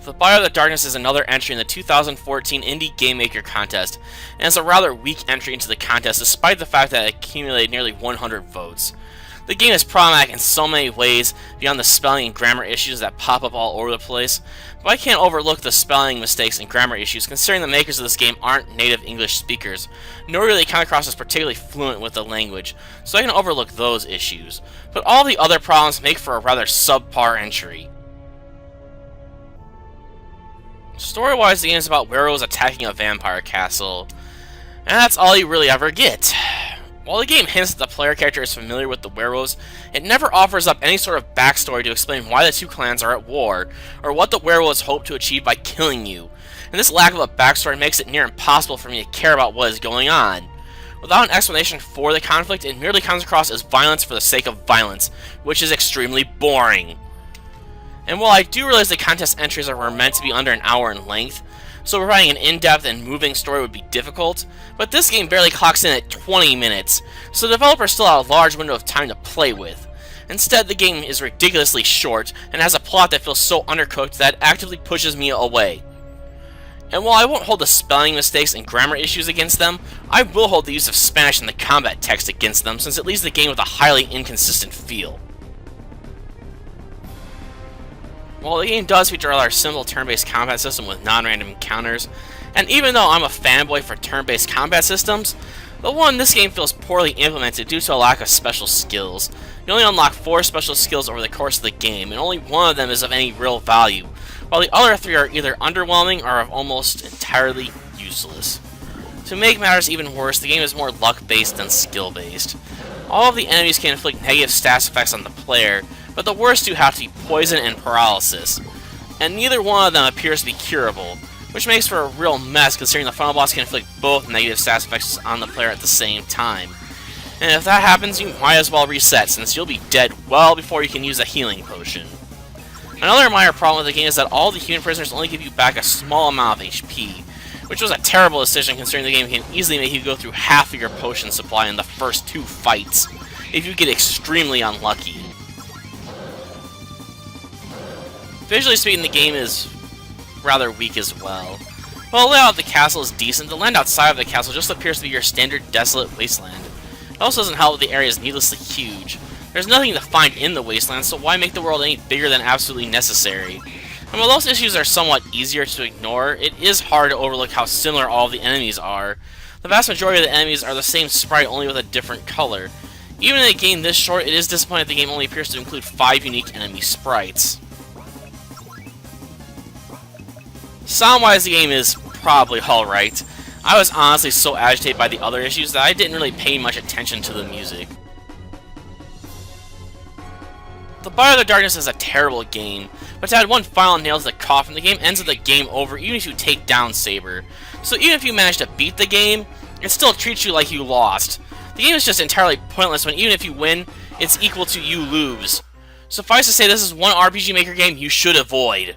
The Bio of the Darkness is another entry in the 2014 Indie Game Maker contest, and it's a rather weak entry into the contest despite the fact that it accumulated nearly 100 votes. The game is problematic in so many ways beyond the spelling and grammar issues that pop up all over the place, but I can't overlook the spelling mistakes and grammar issues considering the makers of this game aren't native English speakers, nor do they come across as particularly fluent with the language, so I can overlook those issues. But all the other problems make for a rather subpar entry. Story-wise, the game is about werewolves attacking a vampire castle, and that's all you really ever get. While the game hints that the player character is familiar with the werewolves, it never offers up any sort of backstory to explain why the two clans are at war, or what the werewolves hope to achieve by killing you, and this lack of a backstory makes it near impossible for me to care about what is going on. Without an explanation for the conflict, it merely comes across as violence for the sake of violence, which is extremely boring. And while I do realize the contest entries are meant to be under an hour in length, so providing an in-depth and moving story would be difficult, but this game barely clocks in at 20 minutes, so developers still have a large window of time to play with. Instead, the game is ridiculously short, and has a plot that feels so undercooked that it actively pushes me away. And while I won't hold the spelling mistakes and grammar issues against them, I will hold the use of Spanish in the combat text against them, since it leaves the game with a highly inconsistent feel. While the game does feature a rather simple turn-based combat system with non-random encounters, and even though I'm a fanboy for turn-based combat systems, the one in this game feels poorly implemented due to a lack of special skills. You only unlock 4 special skills over the course of the game, and only one of them is of any real value, while the other 3 are either underwhelming or almost entirely useless. To make matters even worse, the game is more luck-based than skill-based. All of the enemies can inflict negative stats effects on the player, but the worst 2 have to be poison and paralysis, and neither one of them appears to be curable, which makes for a real mess considering the final boss can inflict both negative stats effects on the player at the same time. And if that happens, you might as well reset, since you'll be dead well before you can use a healing potion. Another minor problem with the game is that all the human prisoners only give you back a small amount of HP, which was a terrible decision considering the game can easily make you go through half of your potion supply in the first 2 fights, if you get extremely unlucky. Visually speaking, the game is rather weak as well. While the layout of the castle is decent, the land outside of the castle just appears to be your standard desolate wasteland. It also doesn't help that the area is needlessly huge. There's nothing to find in the wasteland, so why make the world any bigger than absolutely necessary? And while those issues are somewhat easier to ignore, it is hard to overlook how similar all of the enemies are. The vast majority of the enemies are the same sprite, only with a different color. Even in a game this short, it is disappointing that the game only appears to include 5 unique enemy sprites. Sound-wise, the game is probably alright. I was honestly so agitated by the other issues that I didn't really pay much attention to the music. The Bio of the Darkness is a terrible game, but to add one final nail to the coffin, the game ends with the game over even if you take down Saber. So even if you manage to beat the game, it still treats you like you lost. The game is just entirely pointless when even if you win, it's equal to you lose. Suffice to say, this is one RPG Maker game you should avoid.